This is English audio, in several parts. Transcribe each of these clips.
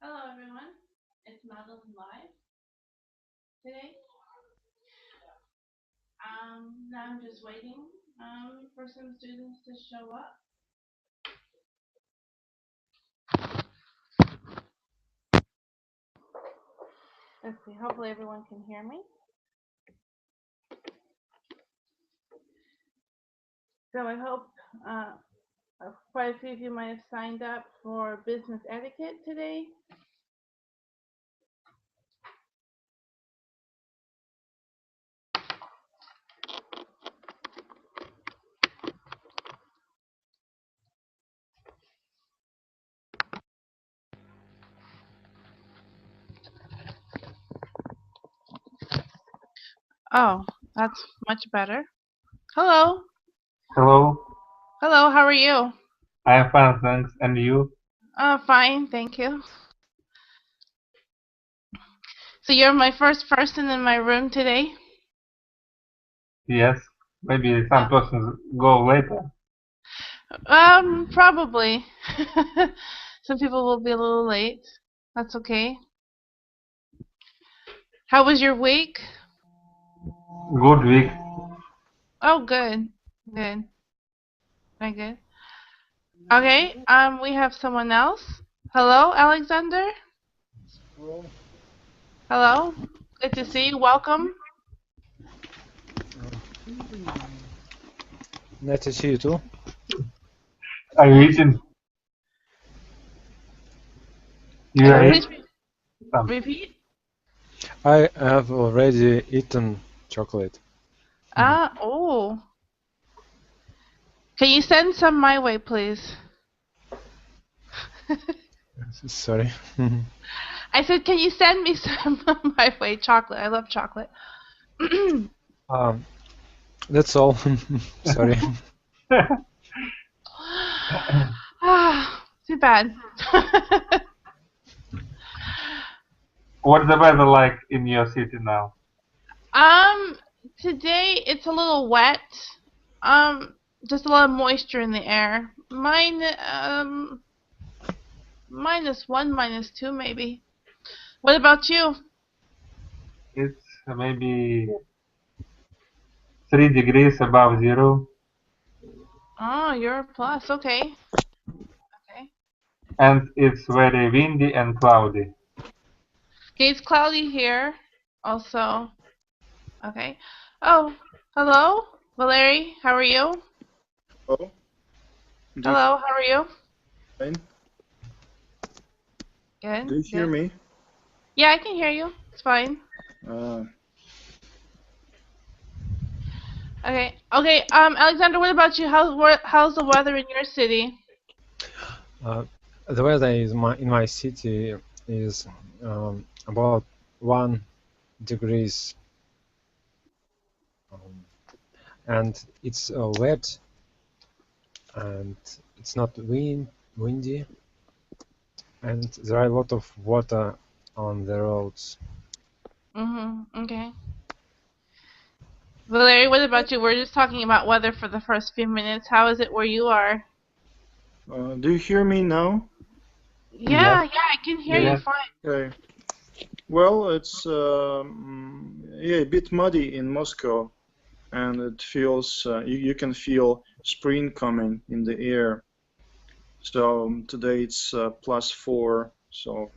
Hello everyone, it's Madelyn live today. Now I'm just waiting for some students to show up. Let's see, hopefully everyone can hear me. So I hope quite a few of you might have signed up for business etiquette today. Oh, that's much better. Hello. Hello, Hello, how are you? I am fine, thanks. And you? Fine, thank you. So you're my first person in my room today? Yes, maybe some persons go later. Probably. Some people will be a little late. That's okay. How was your week? Good week. Oh, good. Good. Very good. Okay, we have someone else. Hello, Alexander? Hello. Good to see you. Welcome. Nice to see you too. Are you eating? You are Please eating? repeat. I have already eaten chocolate. Oh. Can you send some my way, please? Sorry. I said, can you send me some my way chocolate? I love chocolate. That's all. Sorry. Too bad. What's the weather like in your city now? Today it's a little wet. Just a lot of moisture in the air. -1, -2 maybe. What about you? It's maybe 3 degrees above zero. Oh, you're a plus. Okay. Okay. And it's very windy and cloudy. Okay, it's cloudy here also. Okay. Oh, hello, Valerie. How are you? Hello. Hello, how are you? Fine. Good. Do you hear me? Yeah, I can hear you. It's fine. Okay. Okay. Alexander, what about you? How's the weather in your city? The weather in my city is about 1 degrees, and it's wet, and it's not windy, and there are a lot of water on the roads. Okay. Valerie, what about you? We're just talking about weather for the first few minutes. How is it where you are? Do you hear me now? Yeah, I can hear you fine. Okay. Well, it's a bit muddy in Moscow, and it feels you can feel spring coming in the air. So today it's +4. So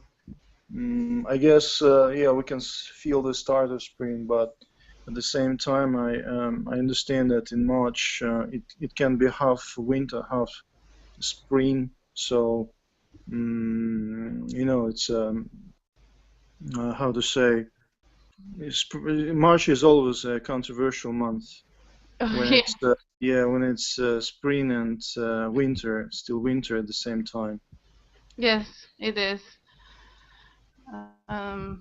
I guess we can feel the start of spring, but at the same time, I understand that in March it can be half winter, half spring. So it's how to say. March is always a controversial month when it's when it's spring and winter, still winter at the same time. Yes, it is. And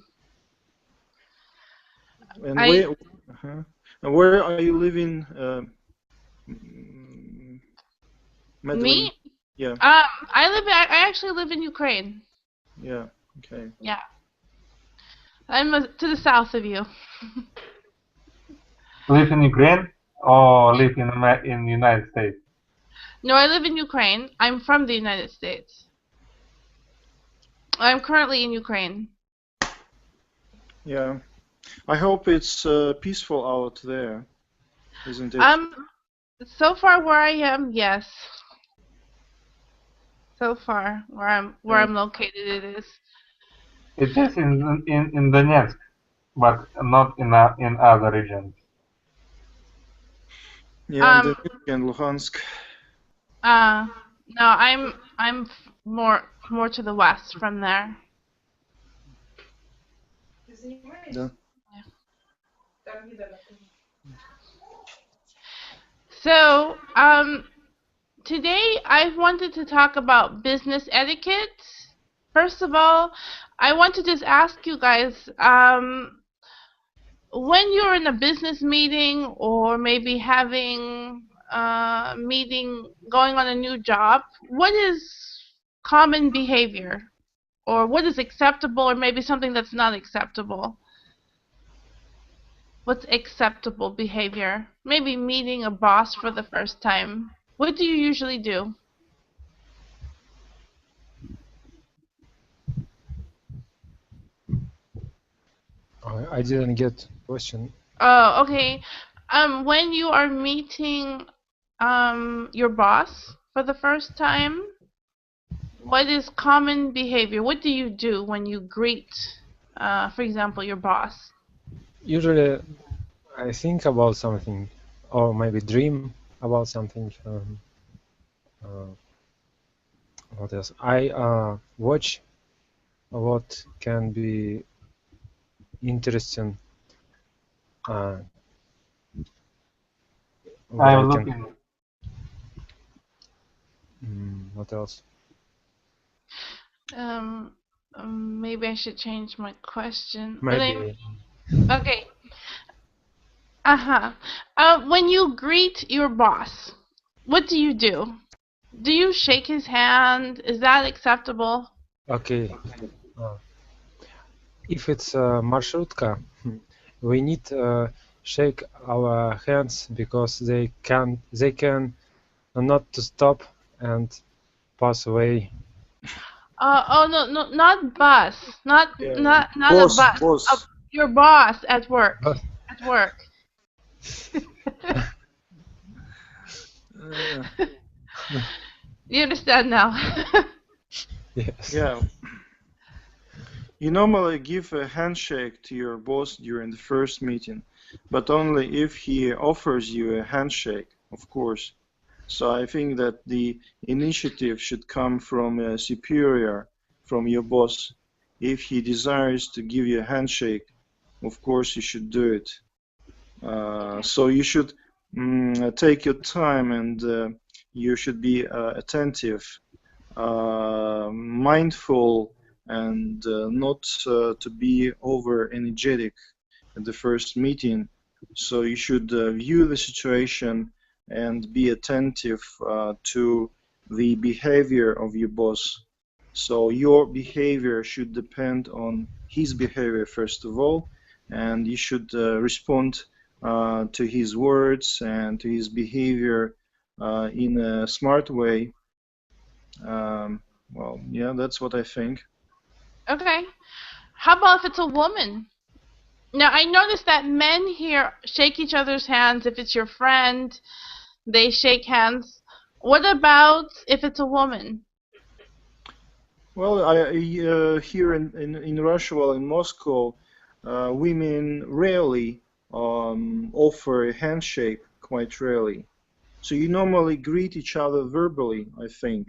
where are you living, Madelyn? Me? Yeah. I actually live in Ukraine. Yeah. Okay. Yeah. I'm to the south of you. Live in Ukraine or live in United States? No, I live in Ukraine. I'm from the United States. I'm currently in Ukraine. Yeah. I hope it's peaceful out there, isn't it? So far where I am, yes. So far where I'm located, it is. It is in Donetsk, but not in other regions. Yeah, and in Luhansk. No, I'm more to the west from there. Yeah. So, today I wanted to talk about business etiquette. First of all, I want to just ask you guys, when you're in a business meeting or maybe having a meeting, going on a new job, what is common behavior? Or what is acceptable, or maybe something that's not acceptable? What's acceptable behavior? Maybe meeting a boss for the first time. What do you usually do? I didn't get the question. Oh, okay. When you are meeting your boss for the first time, what is common behavior? What do you do when you greet, for example, your boss? Usually, I think about something, or maybe dream about something. What else? I watch what can be interesting. What I'm I can. looking. What else? Maybe I should change my question. Maybe. Okay. When you greet your boss, what do you do? Do you shake his hand? Is that acceptable? Okay. If it's a marsrutka, we need shake our hands because they can not to stop and pass away. Oh no, not bus, not Yeah. a bus. Boss. Your boss at work. But At work. You understand now? yes. Yeah. You normally give a handshake to your boss during the first meeting, but only if he offers you a handshake, of course. So I think that the initiative should come from a superior, from your boss. If he desires to give you a handshake, of course you should do it. So you should take your time, and you should be attentive, mindful, and not to be over energetic at the first meeting. So you should view the situation and be attentive to the behavior of your boss. So your behavior should depend on his behavior first of all, and you should respond to his words and to his behavior in a smart way. Well, yeah, that's what I think. Okay. How about if it's a woman? Now, I noticed that men here shake each other's hands. If it's your friend, they shake hands. What about if it's a woman? Well, here in Russia, well, in Moscow, women rarely offer a handshake, quite rarely. So you normally greet each other verbally, I think.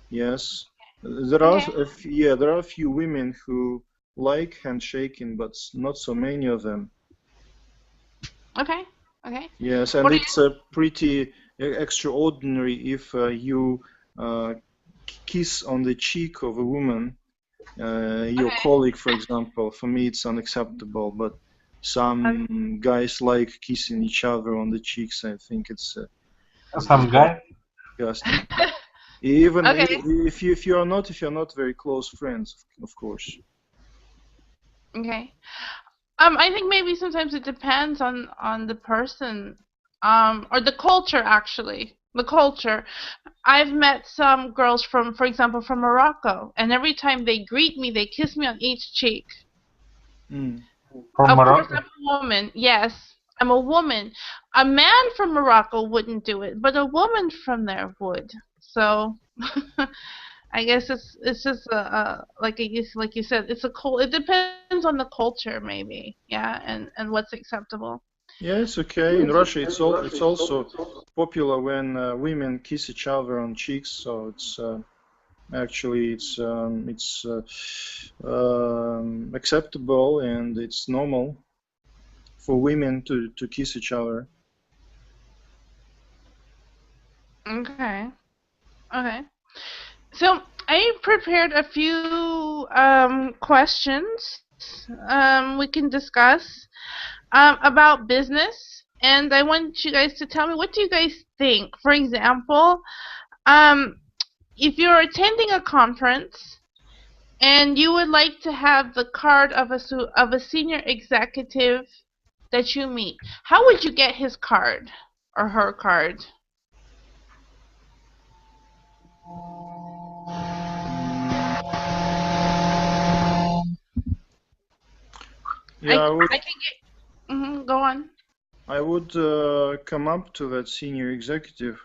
Yes, there are there are a few women who like handshaking, but not so many of them. Okay. Okay. Yes, and it's pretty extraordinary if you kiss on the cheek of a woman, your colleague, for example. For me, it's unacceptable, but some guys like kissing each other on the cheeks. I think it's Some guy? disgusting. Even if you're not very close friends, of course. Okay. I think maybe sometimes it depends on the person, or the culture actually. the culture. I've met some girls from, for example, from Morocco, and every time they greet me, they kiss me on each cheek. Mm. From Of course, Morocco? I'm a woman. Yes, I'm a woman. A man from Morocco wouldn't do it, but a woman from there would. So, I guess it's just like you said, it's a it depends on the culture maybe, yeah, and what's acceptable. Yeah, it's okay. In Russia, it's also popular when women kiss each other on cheeks. So it's actually it's acceptable and it's normal for women to kiss each other. Okay. Okay. So I prepared a few questions we can discuss about business, and I want you guys to tell me, what do you guys think? For example, if you're attending a conference and you would like to have the card of a senior executive that you meet, how would you get his card or her card? Yeah, I can get. Go on. I would come up to that senior executive,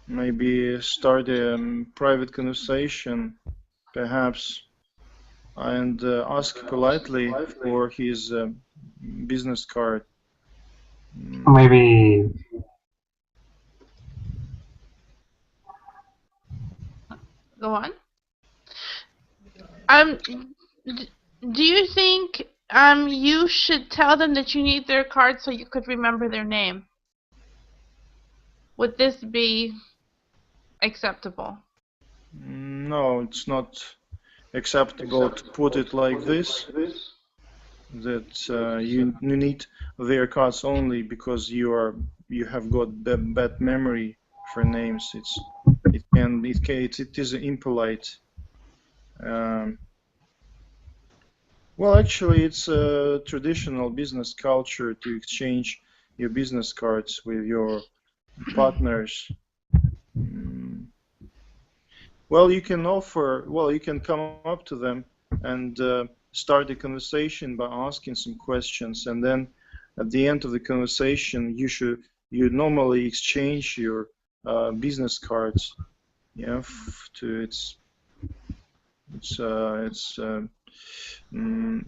maybe start a private conversation, perhaps, and ask politely for his business card. Maybe Go on. Do you think you should tell them that you need their card so you could remember their name? Would this be acceptable? No, it's not acceptable to put it like this, that you need their cards only because you have got bad memory for names. It is impolite. Well, actually, it's a traditional business culture to exchange your business cards with your partners. Well, you can come up to them and start a conversation by asking some questions, and then at the end of the conversation, you normally exchange your business cards. Yeah,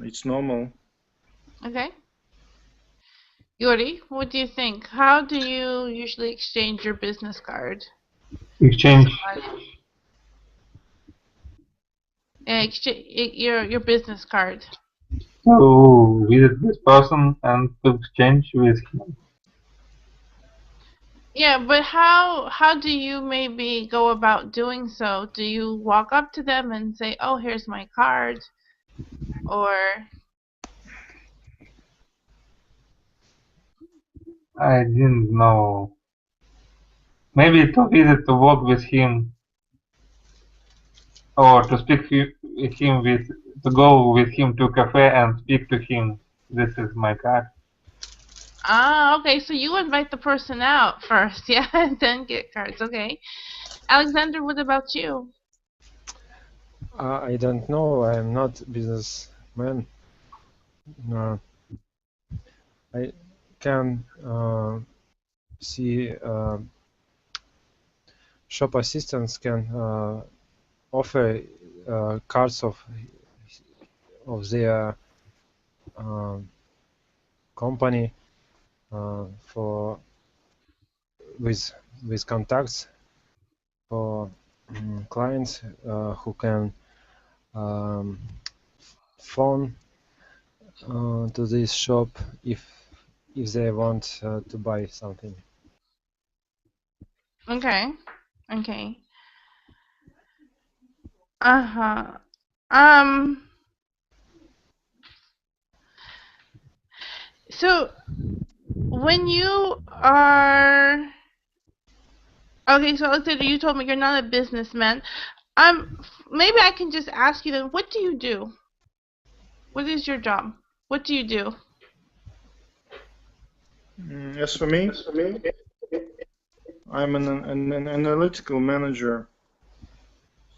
it's normal. Okay. Yuri, what do you think? How do you usually exchange your business card? exchange. Your business card. To visit this person and to exchange with him. Yeah, but how do you maybe go about doing so? Do you walk up to them and say, "Oh, here's my card," or I didn't know. Maybe to visit, to walk with him, or to speak him with, to go with him to a cafe and speak to him. This is my card. okay, so you invite the person out first, yeah, and then get cards. Okay. Alexander, what about you? I don't know. I'm not businessman. I can see shop assistants can offer cards of their company for with contacts for clients who can phone to this shop if they want to buy something. Okay. Okay. Uh-huh. So when you are okay, so Alexander, you told me you're not a businessman. Maybe I can just ask you then, what do you do? What is your job? What do you do? As for me, I'm an analytical manager,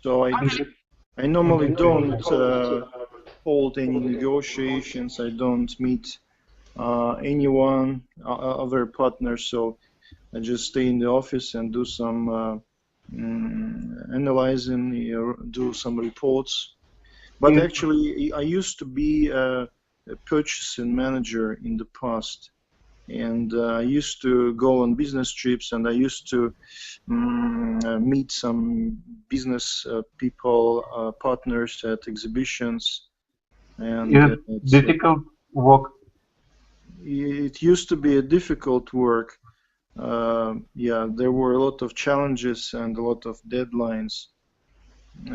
so I normally don't hold any negotiations. I don't meet anyone, other partners. So I just stay in the office and do some analyzing, do some reports. But actually, I used to be a purchasing manager in the past. And I used to go on business trips, and I used to meet some business people, partners at exhibitions. And Is it difficult work? It used to be a difficult work. Yeah, there were a lot of challenges and a lot of deadlines.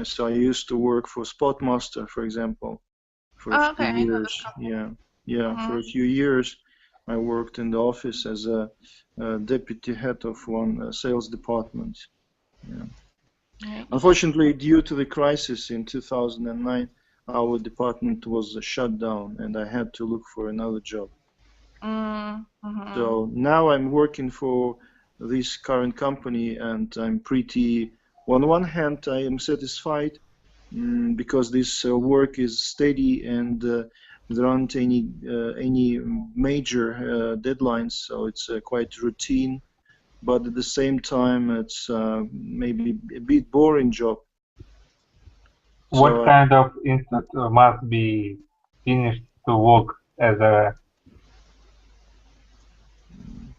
So I used to work for Spotmaster, for example, for a few years. For a few years. I worked in the office as a deputy head of one sales department. Yeah. Unfortunately, due to the crisis in 2009, our department was shut down, and I had to look for another job. So now I'm working for this current company, and I'm pretty. On one hand, I am satisfied because this work is steady and there aren't any major deadlines, so it's quite routine. But at the same time, it's maybe a bit boring job. What kind of institute must be finished to work as a?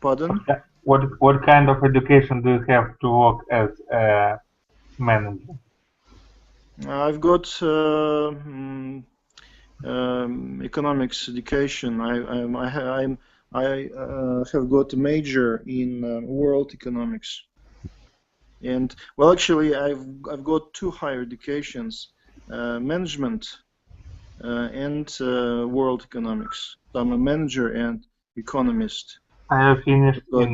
Pardon? What kind of education do you have to work as a manager? I've got economics education. I have got a major in world economics, and well, actually, I've got two higher educations, management and world economics. So I'm a manager and economist. I have finished two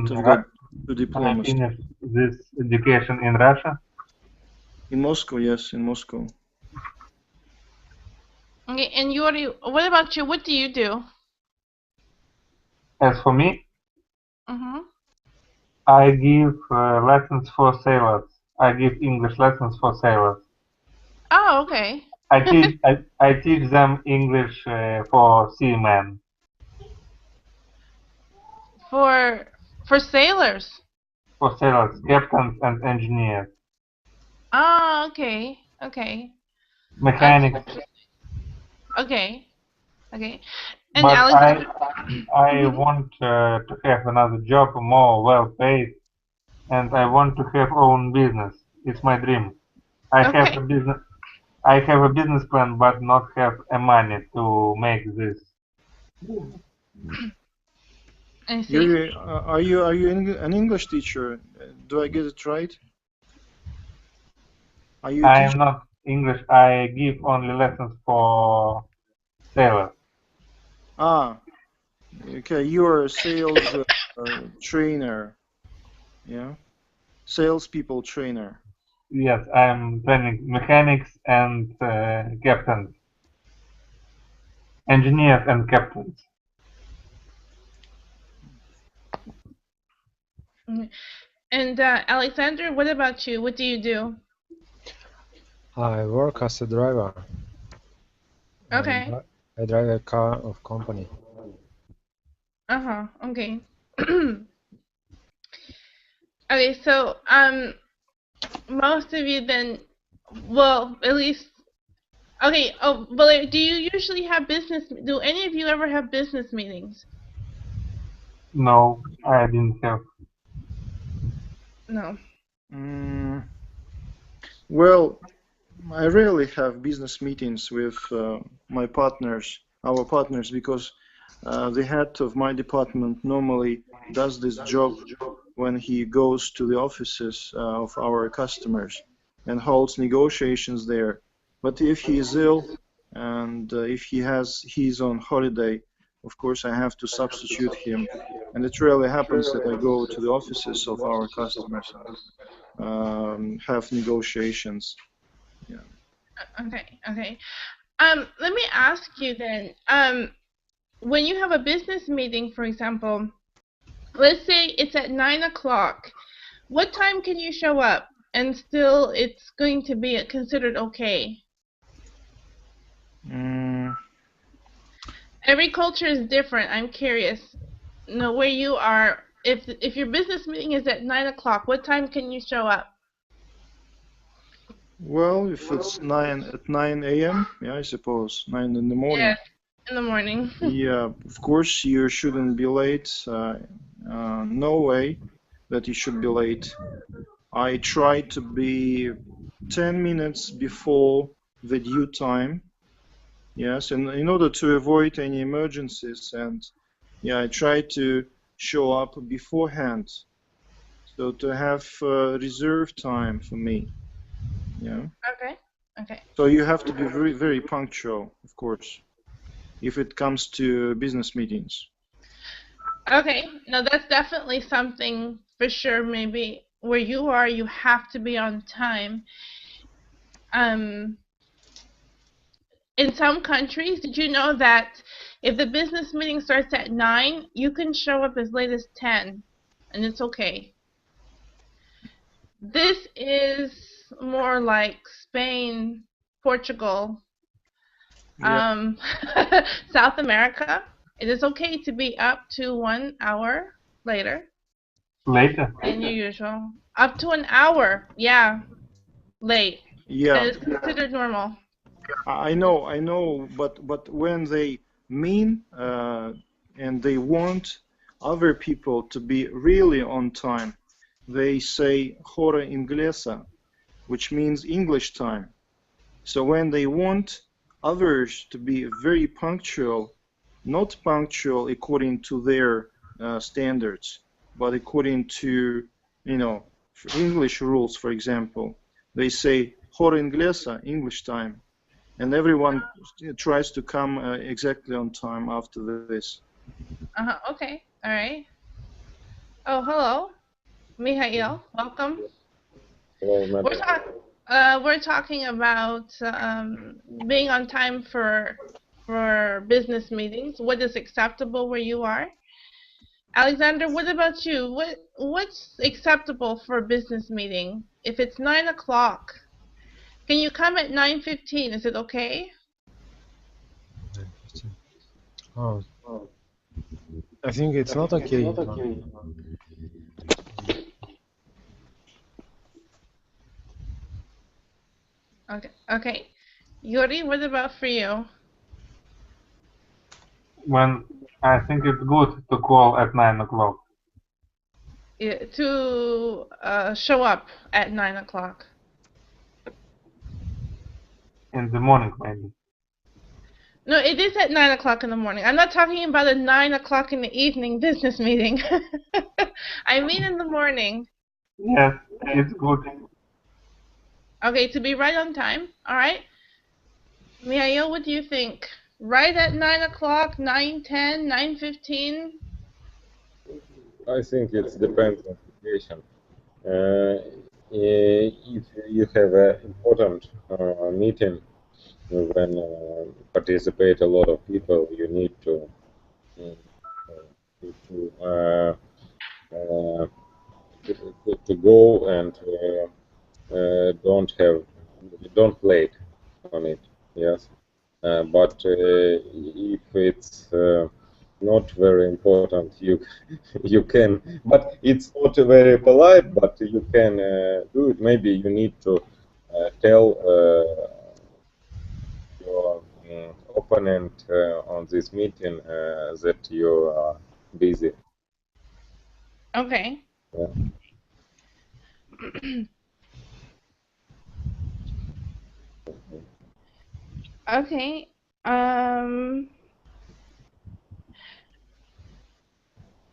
diplomas. I finished this education in Russia. In Moscow, yes, in Moscow. Okay, and Yuri, what about you? What do you do? As for me, I give lessons for sailors. I give English lessons for sailors. Oh, okay. I teach them English for seamen. For sailors. For sailors, captains, and engineers. Ah, okay, okay. Mechanics. Okay. And but Alexander? I want to have another job, more well paid, and I want to have own business. It's my dream. I have a business plan, but not have a money to make this. I see. Are you an English teacher? Do I get it right? Are you? I am not English. I give only lessons for sailors. Ah, okay. You are a sales trainer. Yeah, salespeople trainer. Yes, I am training mechanics and captains, engineers and captains. And Alexander, what about you? What do you do? I work as a driver. Okay. I drive a car of company. Okay. Okay, so most of you then, well, at least, okay. Oh, but do you usually have business? Do any of you ever have business meetings? No, I didn't have. No. Well, I rarely have business meetings with my partners, our partners, because the head of my department normally does this job when he goes to the offices of our customers and holds negotiations there. But if he is ill and if he's on holiday, of course I have to substitute him. And it rarely happens that I go to the offices of our customers and have negotiations. Yeah. Okay. Let me ask you then. When you have a business meeting, for example, let's say it's at 9 o'clock. What time can you show up and still it's going to be considered okay? Every culture is different. I'm curious. Know where you are. If your business meeting is at 9 o'clock, what time can you show up? Well, if it's 9 a.m., yeah, I suppose 9 in the morning. Yes, in the morning. Yeah, of course you shouldn't be late. No way that you should be late. I try to be 10 minutes before the due time. Yes, and in order to avoid any emergencies, and yeah, I try to show up beforehand, so to have reserve time for me. Yeah. Okay. Okay. So you have to be very, very punctual, of course, if it comes to business meetings. Okay. No, that's definitely something for sure. Maybe where you are, you have to be on time. In some countries, did you know that if the business meeting starts at 9, you can show up as late as 10, and it's okay. This is more like Spain, Portugal, Yeah. South America. It is okay to be up to 1 hour later Later? than your usual. Up to an hour, yeah, late. Yeah. That is considered normal. I know, but when they mean and they want other people to be really on time, they say hora inglesa, which means English time. So when they want others to be very punctual, not punctual according to their standards, but according to, English rules, for example, they say hora inglesa, English time, and everyone tries to come exactly on time after this. Okay, all right. Oh, hello, Mihail. Welcome. Hello, We're talking about being on time for business meetings. What is acceptable where you are? Alexander, what about you? What's acceptable for a business meeting? If it's 9 o'clock, can you come at 9:15? Is it okay? 9:15. Oh, I think it's not okay. Okay. Okay. Yuri, what about for you? When I think it's good to call at 9 o'clock. Yeah, to show up at 9 o'clock. In the morning, maybe. No, it is at 9 o'clock in the morning. I'm not talking about a 9 o'clock in the evening business meeting. I mean in the morning. Yes, it's good. Okay, to be right on time. All right. Mihail, what do you think? Right at 9 o'clock, 9:10, 9:15? I think it depends on situation. If you have an important meeting when participate a lot of people, you need to go and don't late on it. Yes, but if it's not very important, you can, but it's not very polite, but you can do it. Maybe you need to tell your opponent on this meeting that you are busy. Okay. Yeah. Okay.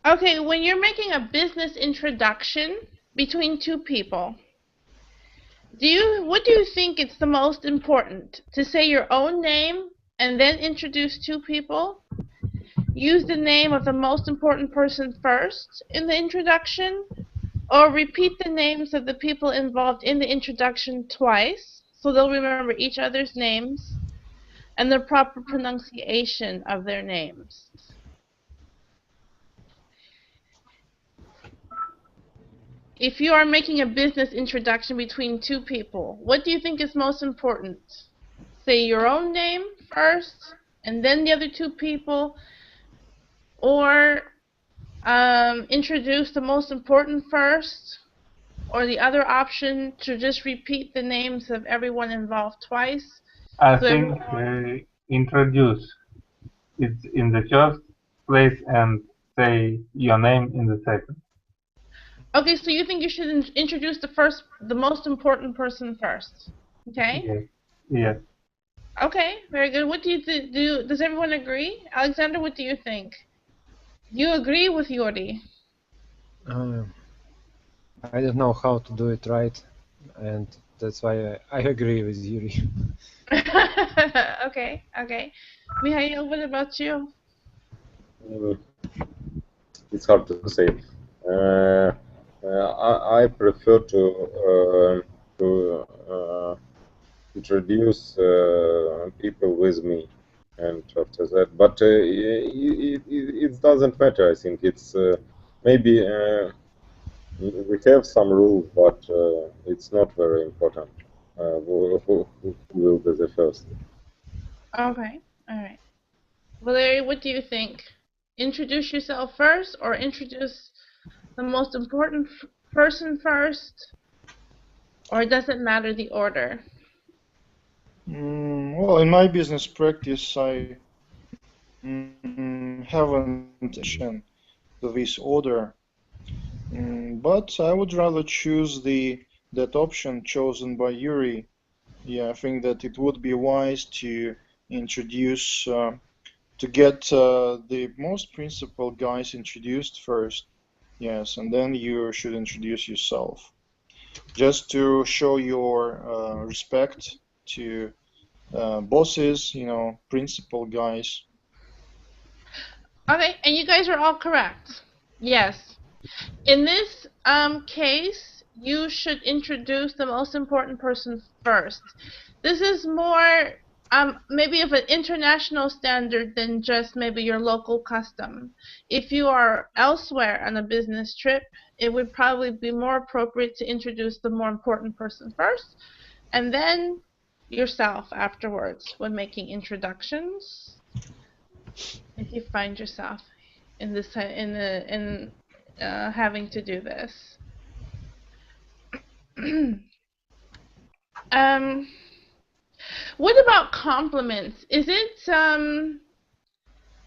Okay, when you're making a business introduction between two people, what do you think it's the most important? To say your own name and then introduce two people? Use the name of the most important person first in the introduction? Or repeat the names of the people involved in the introduction twice, so they'll remember each other's names and the proper pronunciation of their names? if you are making a business introduction between two people, what do you think is most important? Say your own name first, and then the other two people, or introduce the most important first, or the other option to just repeat the names of everyone involved twice? I think introduce it in the first place and say your name in the second. Okay, so you think you should introduce the most important person first? Okay. Yes. Yes. Okay, very good. What do you do? Does everyone agree? Alexander, what do you think? You agree with Yuri? I don't know how to do it right, and that's why I agree with Yuri. Okay, okay. Mihail, what about you? It's hard to say. I prefer to introduce people with me, and after that, but it doesn't matter. I think it's maybe we have some rules, but it's not very important. Who will be the first? Okay, all right. Valerie, what do you think? Introduce yourself first, or introduce the most important person first, or does it matter the order? Well, in my business practice, I haven't attention to this order, but I would rather choose that option chosen by Yuri. Yeah, I think that it would be wise to introduce to get the most principal guys introduced first. Yes, and then you should introduce yourself, just to show your respect to bosses, principal guys. Okay, and you guys are all correct. Yes. In this case, you should introduce the most important person first. This is more maybe of an international standard than just maybe your local custom. If you are elsewhere on a business trip, it would probably be more appropriate to introduce the more important person first, and then yourself afterwards when making introductions. If you find yourself in this having to do this. What about compliments? Is it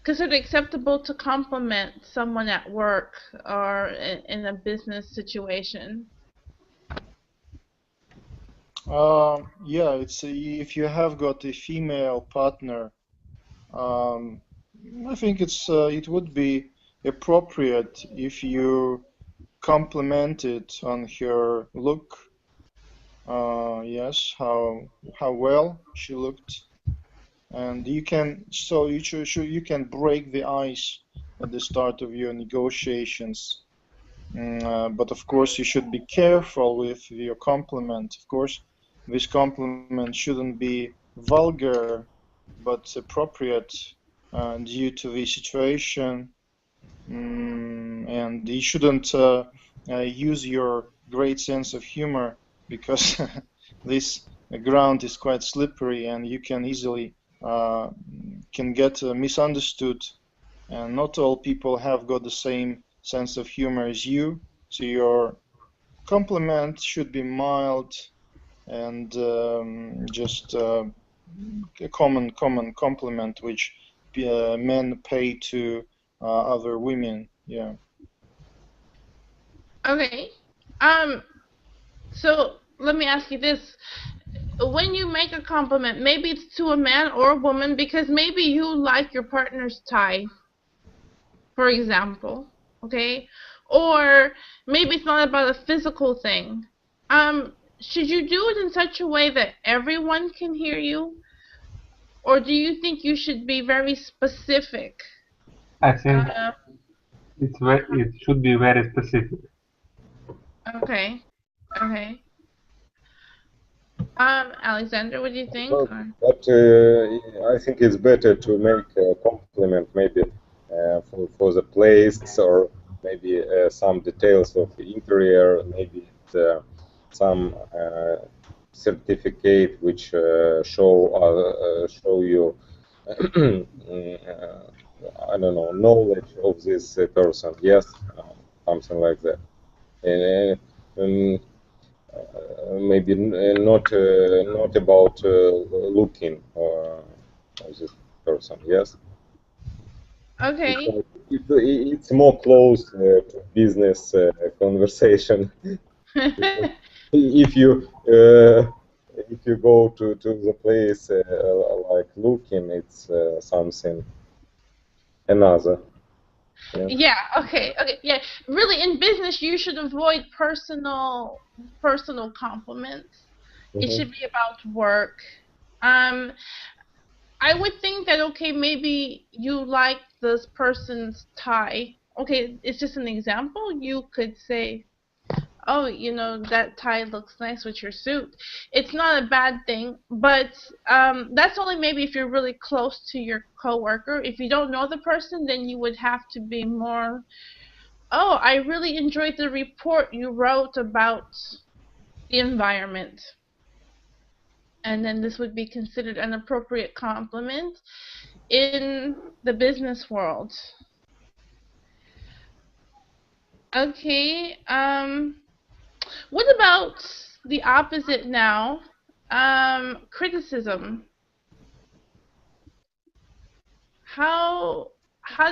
considered acceptable to compliment someone at work or in a business situation? Yeah, it's if you have got a female partner, I think it would be appropriate if you complimented on her look. Yes, how well she looked, and you can you can break the ice at the start of your negotiations. But of course, you should be careful with your compliment. Of course, this compliment shouldn't be vulgar, but appropriate due to the situation. And you shouldn't use your great sense of humor, because this ground is quite slippery and you can easily can get misunderstood, and not all people have got the same sense of humor as you, so your compliment should be mild and just a common compliment which men pay to other women. Yeah. Okay. So let me ask you this. When you make a compliment, maybe it's to a man or a woman, because maybe you like your partner's tie, for example, okay? Or maybe it's not about a physical thing. Should you do it in such a way that everyone can hear you? Or do you think you should be very specific? I think it should be very specific. Okay. Okay. Alexander, what do you think? But I think it's better to make a compliment maybe for the place, or maybe some details of interior, maybe some certificate which show you I don't know, knowledge of this person. Yes, something like that. Maybe not about looking of this person. Yes. Okay. It's more close to business conversation. If you go to the place like looking, it's something another. Yeah. Okay. Yeah. Really, in business, you should avoid personal compliments. It should be about work. I would think that, okay, maybe you like this person's tie. Okay, it's just an example. You could say, oh, you know, that tie looks nice with your suit. It's not a bad thing, but that's only maybe if you're really close to your coworker. If you don't know the person, then you would have to be more, oh, I really enjoyed the report you wrote about the environment. And then this would be considered an appropriate compliment in the business world. Okay, what about the opposite now? Criticism. How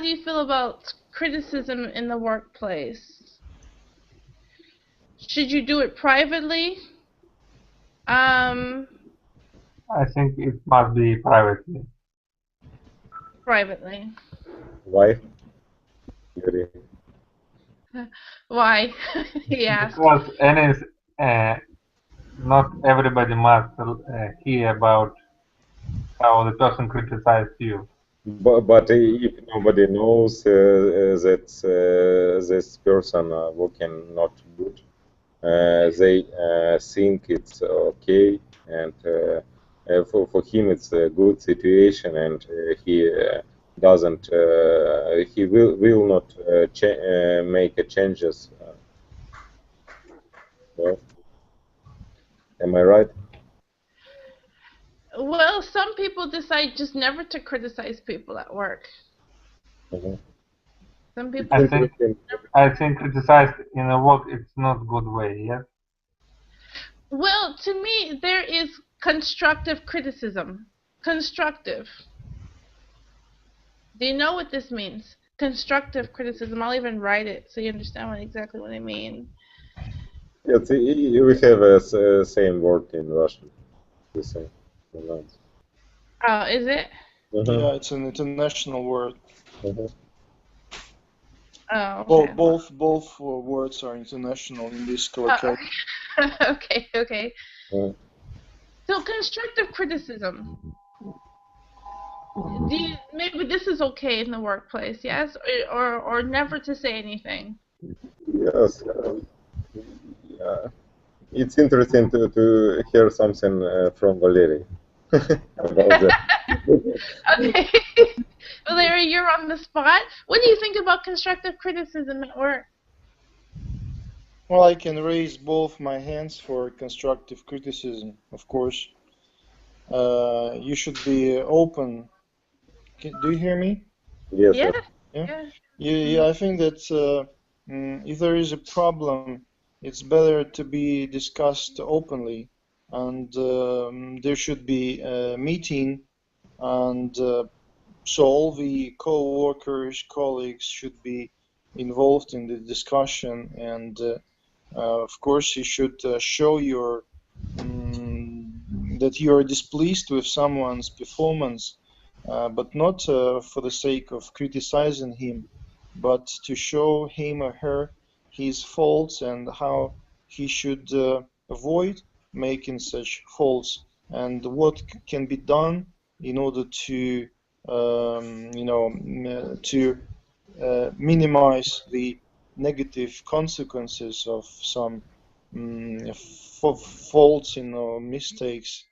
do you feel about criticism in the workplace? Should you do it privately? I think it must be privately. Privately. Why? Yuri? Why? He asked. Because not everybody must hear about how the person criticized you. But if nobody knows that this person working not good, they think it's okay, and for him it's a good situation, and he doesn't he will not make changes. Well, am I right? Well, some people decide just never to criticize people at work. Some people. I think criticized in a work it's not good way. Yes. Well, to me, there is constructive criticism. Constructive. Do you know what this means? Constructive criticism. I'll even write it so you understand exactly what I mean. Yes, we have a same word in Russian. The same. Oh, is it? Yeah, it's an international word. Oh, okay. Both words are international in this collocation. Okay. So constructive criticism. Maybe this is okay in the workplace, yes, or never to say anything. Yes. Yeah. It's interesting to hear something from Valery about that. Okay. Valery, you're on the spot. What do you think about constructive criticism at work? Well, I can raise both my hands for constructive criticism, of course. You should be open. Do you hear me? Yes. Yeah. I think that if there is a problem, it's better to be discussed openly, and there should be a meeting, and so all the co-workers, colleagues should be involved in the discussion, and of course you should show your that you are displeased with someone's performance, but not for the sake of criticizing him, but to show him or her his faults and how he should avoid making such faults, and what can be done in order to minimize the negative consequences of some faults, mistakes.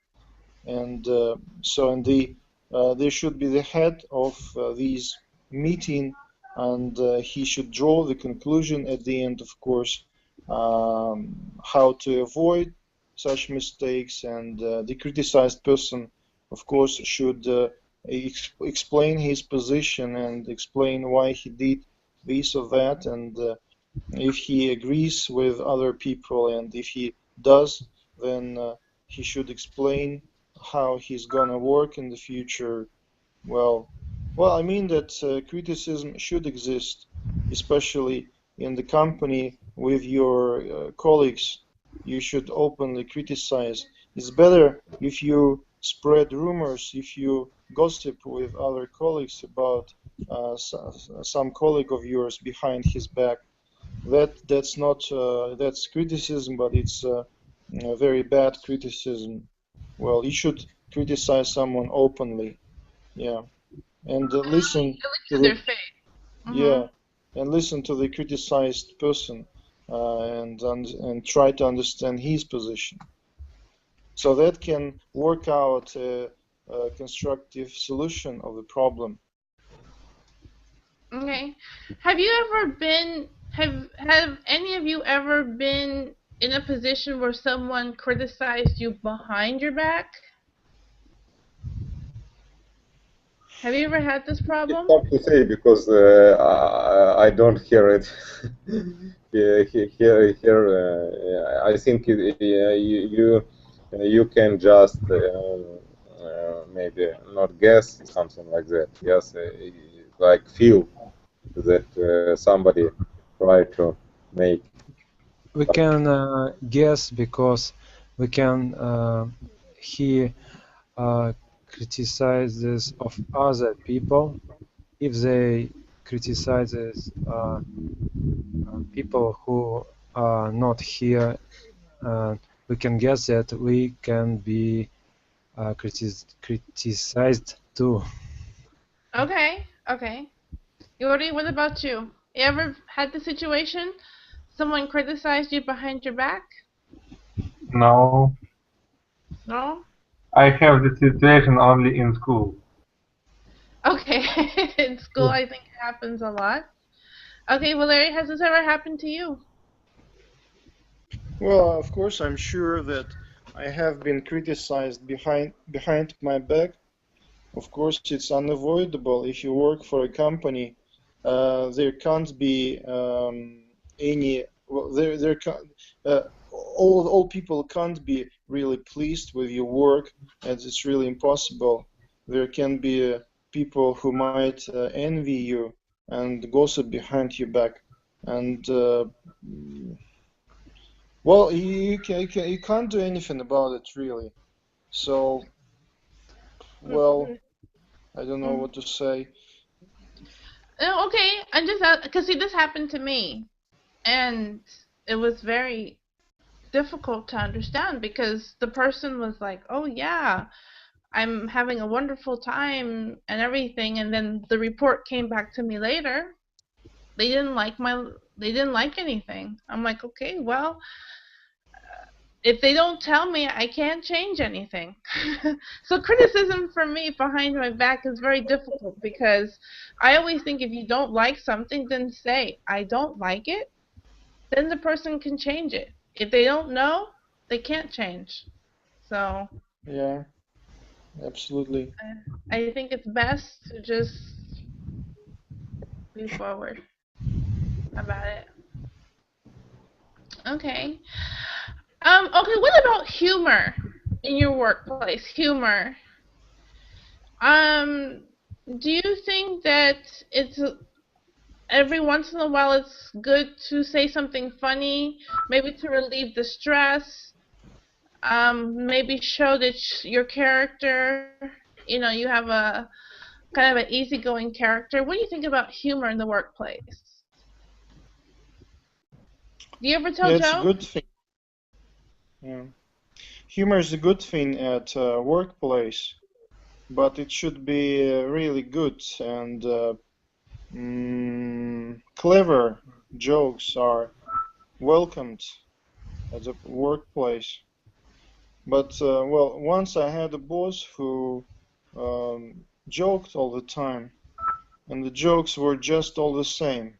And there should be the head of these meeting and he should draw the conclusion at the end, of course, how to avoid such mistakes, and the criticized person, of course, should explain his position and explain why he did this or that, and if he agrees with other people, and if he does, then he should explain how he's gonna work in the future. Well, I mean that criticism should exist, especially in the company with your colleagues. You should openly criticize. It's better if you spread rumors, if you gossip with other colleagues about some colleague of yours behind his back. That's not that's criticism, but it's very bad criticism. Well, you should criticize someone openly, yeah, and listen to To the their face. yeah, and listen to the criticized person, and try to understand his position. So that can work out a constructive solution of the problem. Okay. Have you ever been have any of you ever been in a position where someone criticized you behind your back? Have you ever had this It's problem? hard to say because I don't hear it. Here, I think you can just maybe not guess something like that. Yes, like feel that somebody try to make. We can guess because we can hear criticizes of other people. If they criticizes people who are not here, we can guess that we can be criticized too. Okay. Okay. Yuri, what about you? You ever had the situation someone criticized you behind your back? No, No? I have the situation only in school. Okay. In school, I think it happens a lot. Okay, Valerie, has this ever happened to you? Well, of course, I'm sure that I have been criticized behind my back. Of course, it's unavoidable. If you work for a company, there can't be any. Well, there can, all people can't be really pleased with your work, and it's really impossible. There can be people who might envy you and gossip behind your back, and well, you can't do anything about it really. So, well, I don't know what to say. Okay, I'm just because see, this happened to me, and it was very difficult to understand because the person was like, "Oh yeah, I'm having a wonderful time and everything," and then the report came back to me later. They didn't like anything. I'm like, okay, well, if they don't tell me, I can't change anything. So criticism for me behind my back is very difficult because I always think if you don't like something, then say, I don't like it. Then the person can change it. If they don't know, they can't change. So Yeah, absolutely. I think it's best to just move forward about it. Okay. Okay, what about humor in your workplace? Humor. Um, do you think that it's every once in a while it's good to say something funny, maybe to relieve the stress, maybe show that your character, you have a kind of an easygoing character. What do you think about humor in the workplace? Do you ever tell Yeah, it's a jokes? good thing. Yeah. Humor is a good thing at workplace, but it should be really good, and clever jokes are welcomed at the workplace. But well, once I had a boss who joked all the time, and the jokes were just all the same.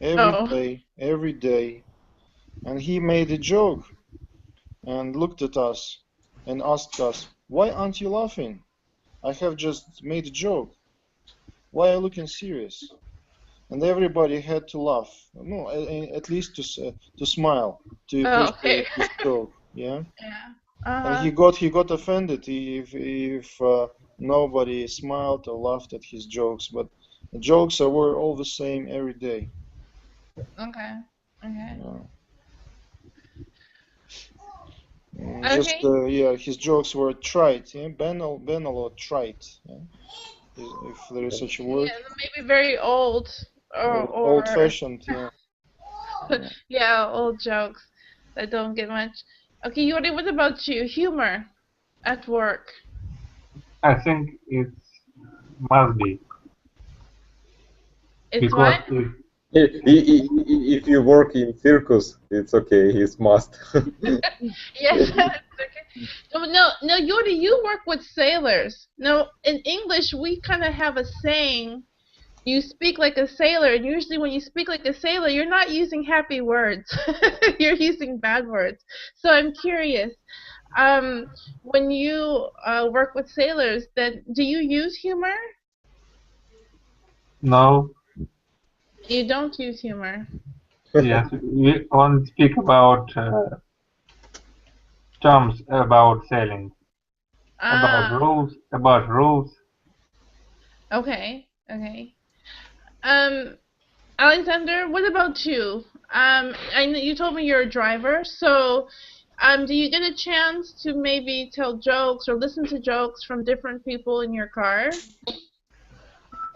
Every day. And he made a joke and looked at us and asked us, "Why aren't you laughing? I have just made a joke. Why are you looking serious?" And everybody had to laugh, no, at least to smile, to appreciate his joke. Yeah. And he got offended if nobody smiled or laughed at his jokes. But the jokes were all the same every day. Okay. Just his jokes were trite, banal or trite. Yeah? If there is such a word. Yeah, maybe very old or old-fashioned. Yeah. Yeah, old jokes that don't get much. Okay, Yuri, what about you? Humor at work? I think it must be. It's because what? If you work in circus, it's okay. It's must. Yes, okay. No, Yuri, you work with sailors. No, in English we kind of have a saying. You speak like a sailor, and usually when you speak like a sailor, you're not using happy words. You're using bad words. So I'm curious, when you work with sailors, then do you use humor? No. You don't use humor. Yes, we only speak about terms about sailing, about rules. Okay. Alexander, what about you? I know you told me you're a driver, so do you get a chance to maybe tell jokes or listen to jokes from different people in your car?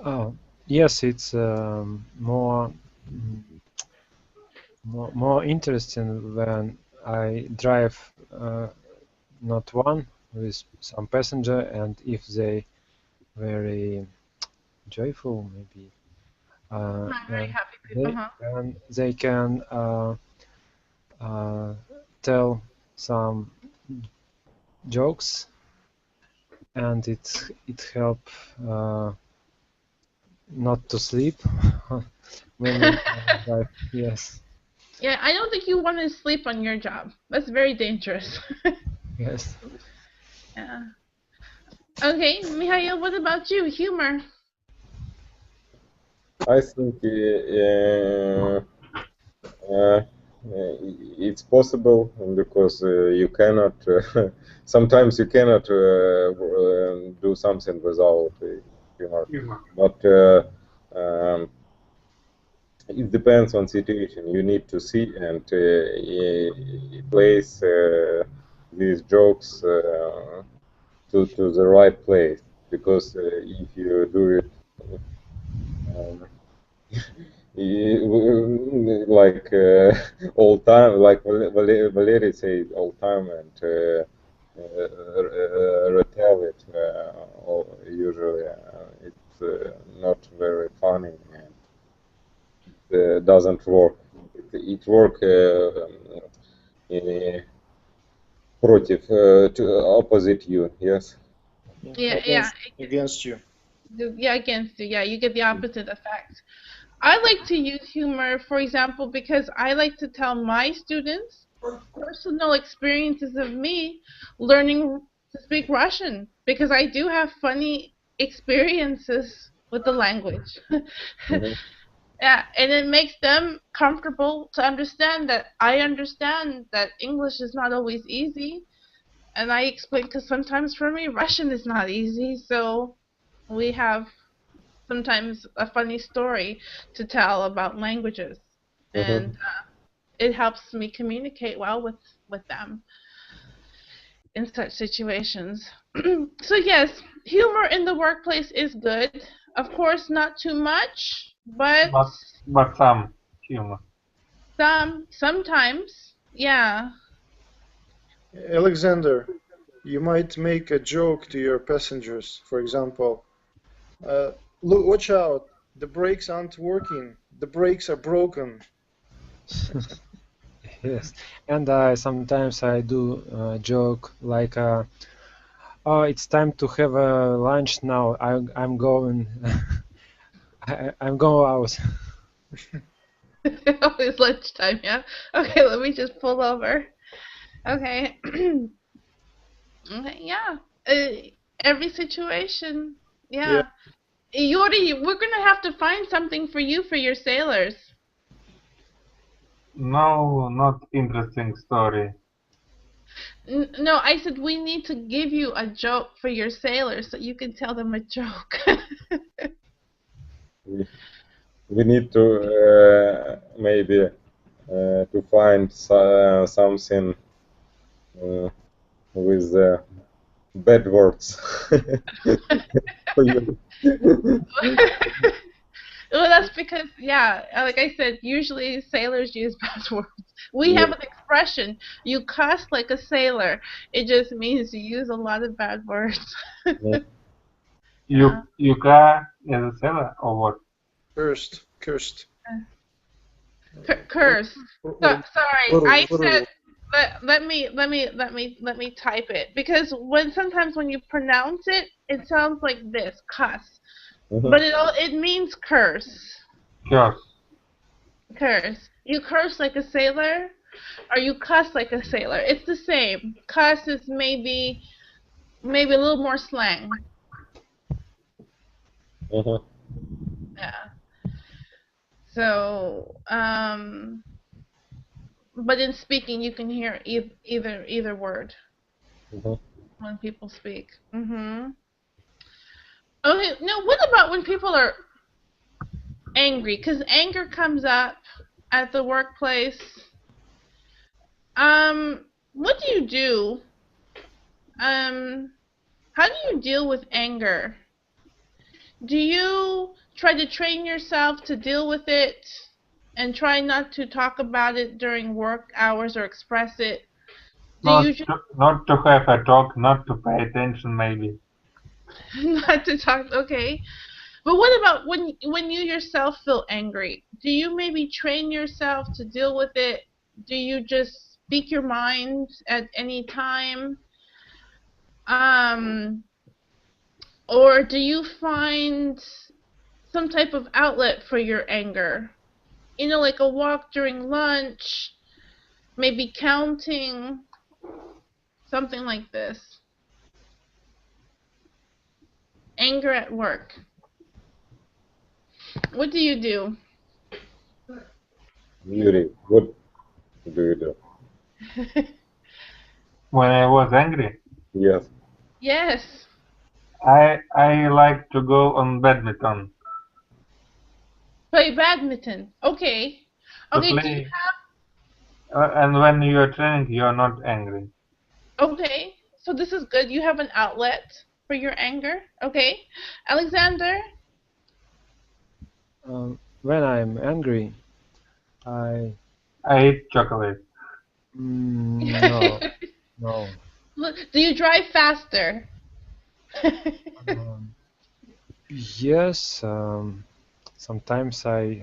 Oh, yes, it's more interesting when I drive not one with some passenger, and if they very joyful, maybe. Very happy people. And they can tell some jokes, and it help not to sleep when we drive. Yes. Yeah, I don't think you want to sleep on your job. That's very dangerous. Yes. Yeah. Okay, Mihail, what about you? Humor. I think it's possible because you cannot. Sometimes you cannot do something without humor. But it depends on situation. You need to see and place these jokes to the right place, because if you do it like all time, like Valery said, all time, and retell it, usually it's not very funny, and it doesn't work. It works против, opposite you, yes. Against you. Yeah, against you. Yeah, you get the opposite effect. I like to use humor, for example, because I like to tell my students personal experiences of me learning to speak Russian, because I do have funny experiences with the language. Yeah, and it makes them comfortable to understand that I understand that English is not always easy, and I explain, because sometimes for me Russian is not easy, so we have sometimes a funny story to tell about languages, and it helps me communicate well with them in such situations. So yes, humor in the workplace is good. Of course, not too much, but some humor. Sometimes, yeah. Alexander, you might make a joke to your passengers. For example, look, watch out, the brakes aren't working. The brakes are broken. Yes, and sometimes I do a joke like, "Oh, it's time to have a lunch now. I'm going." I'm going out. Oh, it's lunchtime, yeah? Okay, let me just pull over. Okay. Okay, yeah. Every situation, yeah. Yuri, we're gonna have to find something for you for your sailors. No, not interesting story. No, I said we need to give you a joke for your sailors so you can tell them a joke. We need to maybe to find something with bad words for you. Well, that's because, yeah, like I said, usually sailors use bad words. We have an expression, you cuss like a sailor. It just means you use a lot of bad words. Yuka is a sailor or what? Cursed. Curse. Sorry, I said. Let me type it, because sometimes when you pronounce it, it sounds like this, cuss, but it means curse. Curse. You curse like a sailor, or you cuss like a sailor. It's the same. Cuss is maybe a little more slang. Yeah. So, but in speaking, you can hear either word when people speak. Okay. Now, what about when people are angry? Because anger comes up at the workplace. What do you do? How do you deal with anger? Do you try to train yourself to deal with it and try not to talk about it during work hours or express it? Not to have a talk, not to pay attention, maybe. Not to talk, okay. But what about when you yourself feel angry? Do you maybe train yourself to deal with it? Do you just speak your mind at any time? Or do you find some type of outlet for your anger? You know, like a walk during lunch, maybe counting, something like this. Anger at work. What do you do? Yuri, what do you do? When I was angry? Yes. Yes. I like to go on badminton. Play badminton. Okay. Okay, do you have... and when you are training, you are not angry. Okay, so this is good. You have an outlet for your anger. Okay. Alexander? When I'm angry, I eat chocolate. No. Do you drive faster? Yes, sometimes I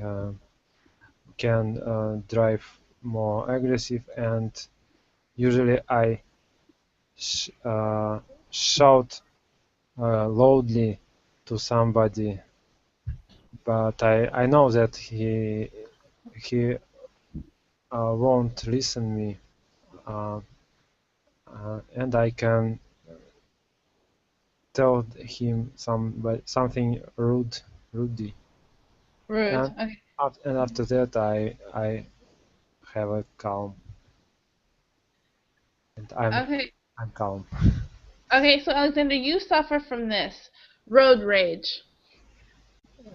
can drive more aggressive, and usually I shout loudly to somebody, but I know that he won't listen me, and I can tell him something rude. Rude. And, Okay. and after that, I have a calm, and I'm calm. Okay, so Alexander, you suffer from this road rage.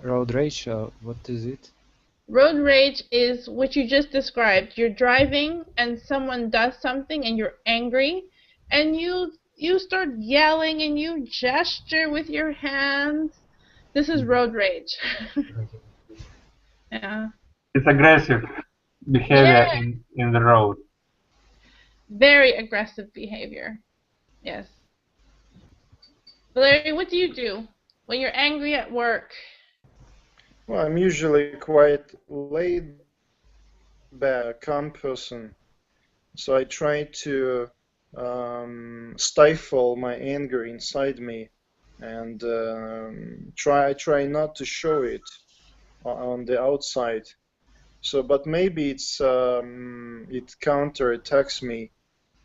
Road rage, what is it? Road rage is what you just described. You're driving and someone does something and you're angry, and you start yelling and you gesture with your hands. This is road rage. Yeah. It's aggressive behavior in the road. Very aggressive behavior. Yes. Larry, what do you do when you're angry at work? Well, I'm usually quite laid back, calm person. So I try to stifle my anger inside me and try not to show it. on the outside. So, but maybe it's it counterattacks me.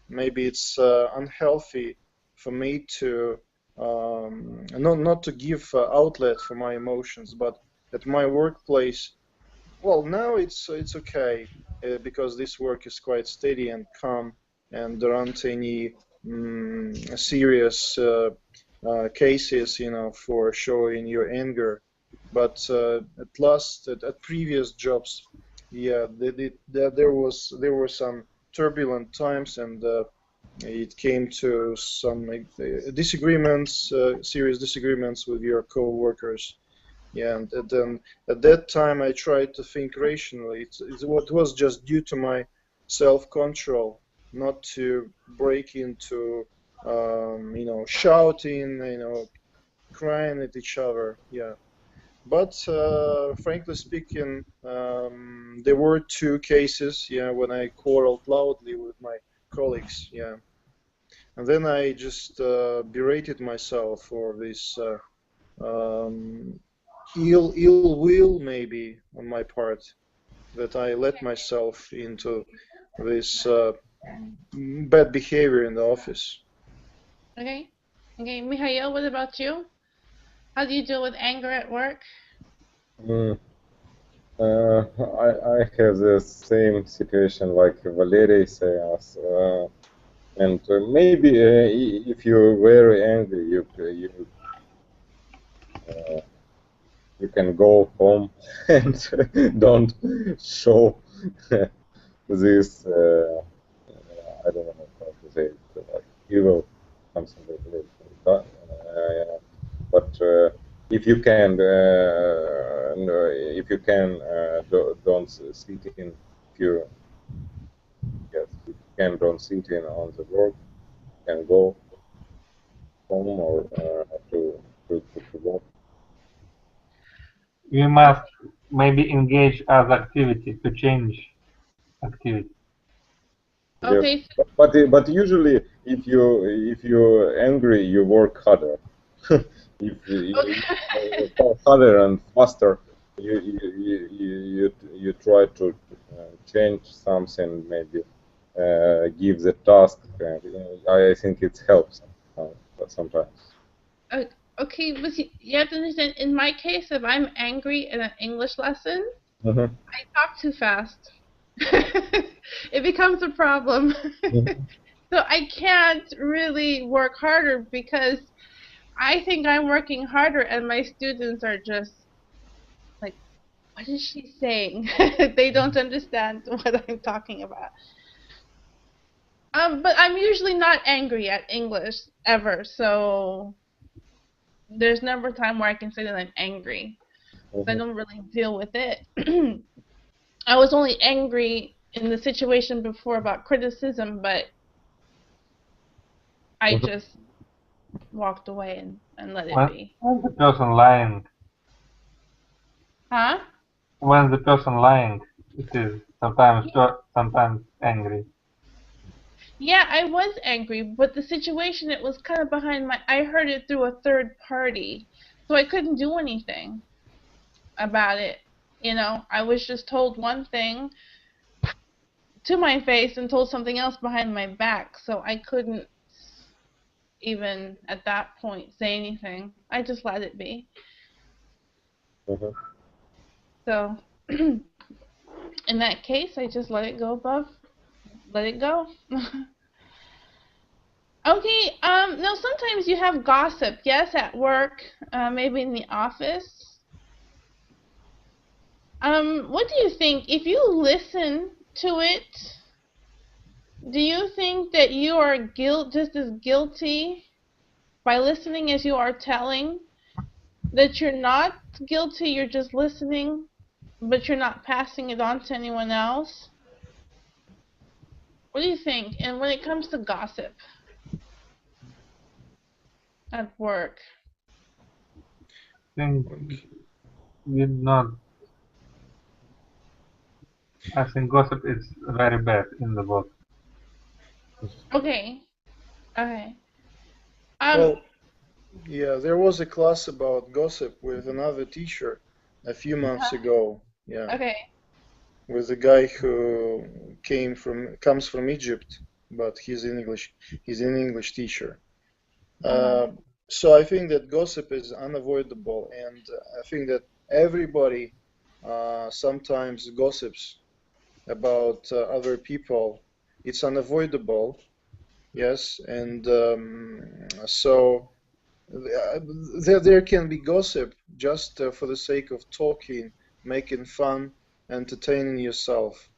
Maybe it's unhealthy for me to not to give outlet for my emotions. But at my workplace, well, now it's okay because this work is quite steady and calm, and there aren't any serious cases, you know, for showing your anger. But at previous jobs, yeah, there were some turbulent times, and it came to some disagreements, serious disagreements with your co-workers. Yeah, and then at that time I tried to think rationally. It was just due to my self-control, not to break into, you know, shouting, you know, crying at each other. Yeah. But frankly speaking, there were 2 cases, yeah, when I quarreled loudly with my colleagues, yeah, and then I just berated myself for this ill will, maybe on my part, that I let myself into this bad behavior in the office. Okay. Okay, Mihail, what about you? How do you deal with anger at work? I have the same situation like Valery says, and maybe if you're very angry, you can go home and don't show this. I don't know how to say it, like evil, something like that. But if you can, don't sit in. If you don't sit in on the work, you can go home or to work. We must maybe engage as activity to change activity. Okay. Yes. But usually if you're angry, you work harder. If you work harder and faster, you try to change something, maybe give the task. I think it helps sometimes. Okay, but you have to understand, in my case, if I'm angry in an English lesson, I talk too fast. It becomes a problem. So I can't really work harder because I think I'm working harder and my students are just like, what is she saying? They don't understand what I'm talking about. But I'm usually not angry at English ever, so there's never a time where I can say that I'm angry. I don't really deal with it. I was only angry in the situation before about criticism, but I just walked away and let it be. When the person lying, Huh? when the person lying, it is sometimes angry. Yeah, I was angry, but the situation, it was kind of behind my, I heard it through a third party, so I couldn't do anything about it. You know, I was just told one thing to my face and told something else behind my back, so I couldn't even at that point say anything. I just let it be. So in that case, I just let it go let it go. Okay, now sometimes you have gossip, yes, at work, maybe in the office. What do you think? If you listen to it, do you think that you are just as guilty by listening as you are telling? That you're not guilty, you're just listening, but you're not passing it on to anyone else? What do you think? And when it comes to gossip at work? I think not. I think gossip is very bad in the book. Okay. Okay. Well, yeah, there was a class about gossip with another teacher, a few months ago. Yeah. Okay. With a guy who comes from Egypt, but he's an English teacher. So I think that gossip is unavoidable, and I think that everybody sometimes gossips about other people. It's unavoidable, yes, and so there can be gossip just for the sake of talking, making fun, entertaining yourself.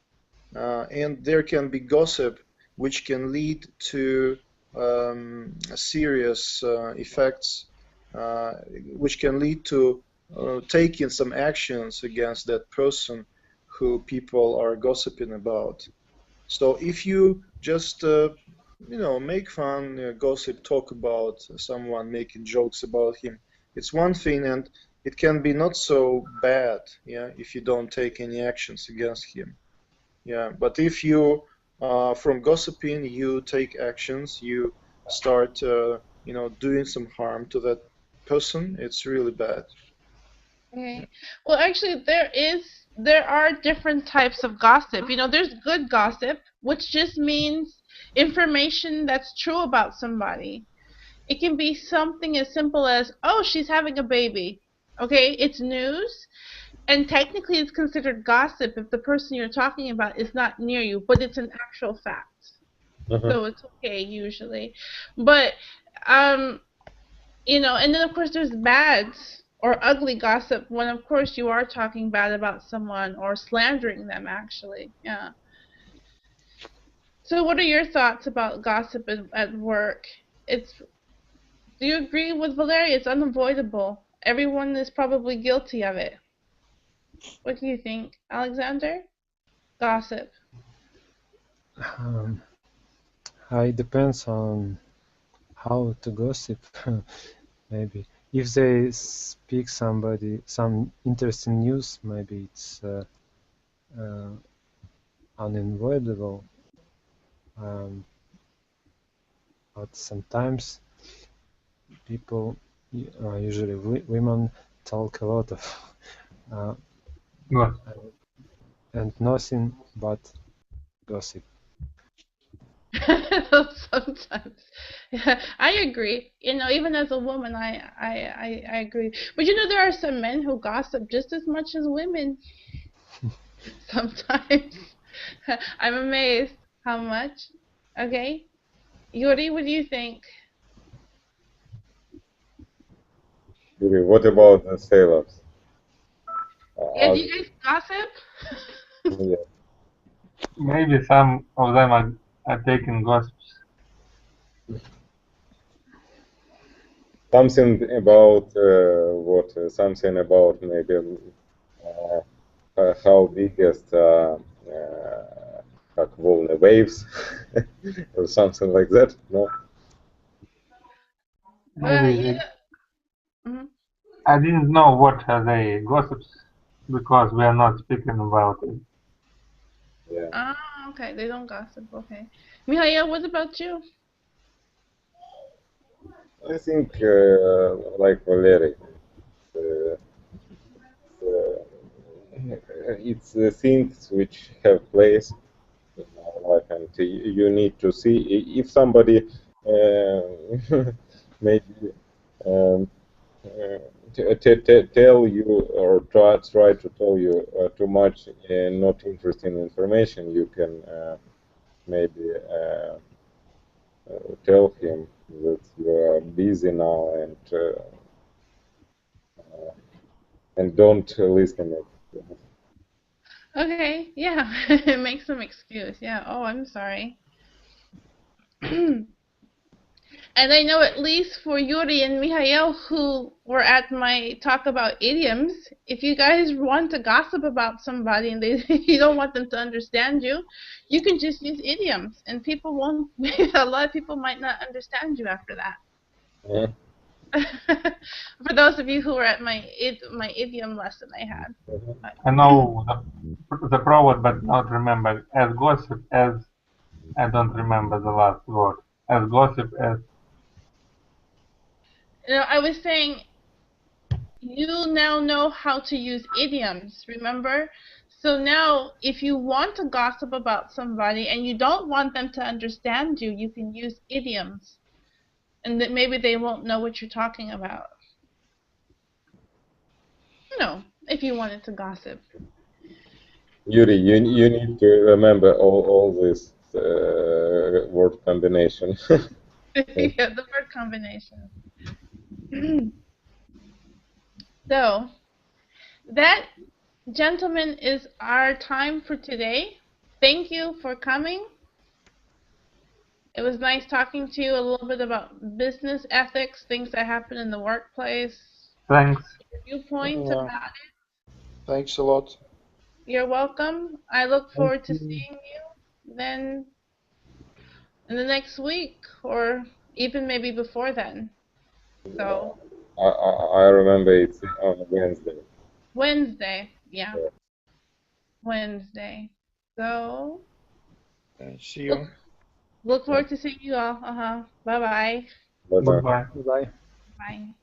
And there can be gossip which can lead to serious effects, which can lead to taking some actions against that person who people are gossiping about. So if you just make fun, gossip, talk about someone, making jokes about him, it's one thing, and it can be not so bad, yeah, if you don't take any actions against him. Yeah, but if you, from gossiping, you take actions, you start, doing some harm to that person, it's really bad. Okay. Well, actually, there are different types of gossip. There's good gossip, which just means information that's true about somebody. It can be something as simple as, oh, she's having a baby. Okay, it's news, and technically it's considered gossip if the person you're talking about is not near you, but it's an actual fact. So it's okay usually. But and then of course there's bad or ugly gossip when of course you are talking bad about someone or slandering them actually. Yeah. So what are your thoughts about gossip at work? Do you agree with Valeria? It's unavoidable. Everyone is probably guilty of it. What do you think, Alexander? Gossip. It depends on how to gossip. Maybe if they speak some interesting news, maybe it's unavoidable. But sometimes people, usually women, talk a lot of and nothing but gossip. Sometimes, yeah, I agree. Even as a woman, I agree. But there are some men who gossip just as much as women. Sometimes, I'm amazed how much. Okay, Yuri, what do you think? Yuri, what about the sailors? Yeah, do you guys gossip? Yeah. Maybe some of them are taking gossips. Something about something about maybe how biggest как волны, waves or something like that. No. Maybe I didn't know what are they gossips because we are not speaking about it. Yeah. Ah, okay. They don't gossip. Okay. Mihail, what about you? I think like Valery, it's the things which have place in our life, and you need to see if somebody maybe tell you or try to tell you too much not interesting information, you can maybe tell him that you are busy now and don't listen it. Okay, yeah. Make some excuse. Yeah. Oh, I'm sorry. And I know at least for Yuri and Mihail, who were at my talk about idioms, if you guys want to gossip about somebody and you don't want them to understand you, you can just use idioms, and people won't. A lot of people might not understand you after that. For those of you who were at my idiom lesson I had. I know the proverb, but not remember. As gossip as I don't remember the last word. As gossip as. I was saying, you now know how to use idioms, remember? So now, if you want to gossip about somebody and you don't want them to understand you, you can use idioms. And that maybe they won't know what you're talking about. You know, if you wanted to gossip. Yuri, you need to remember all this word combination. Yeah, the word combination. So, that, gentlemen, is our time for today. Thank you for coming. It was nice talking to you a little bit about business ethics, things that happen in the workplace. Thanks. Viewpoints Yeah. about it. Thanks a lot. You're welcome. I look forward to you. seeing you then in the next week, or even maybe before then. So I remember it's on Wednesday. Wednesday, yeah. Wednesday. So See you. look forward to seeing you all. Bye-bye. Bye-bye. Goodbye. Bye. Bye.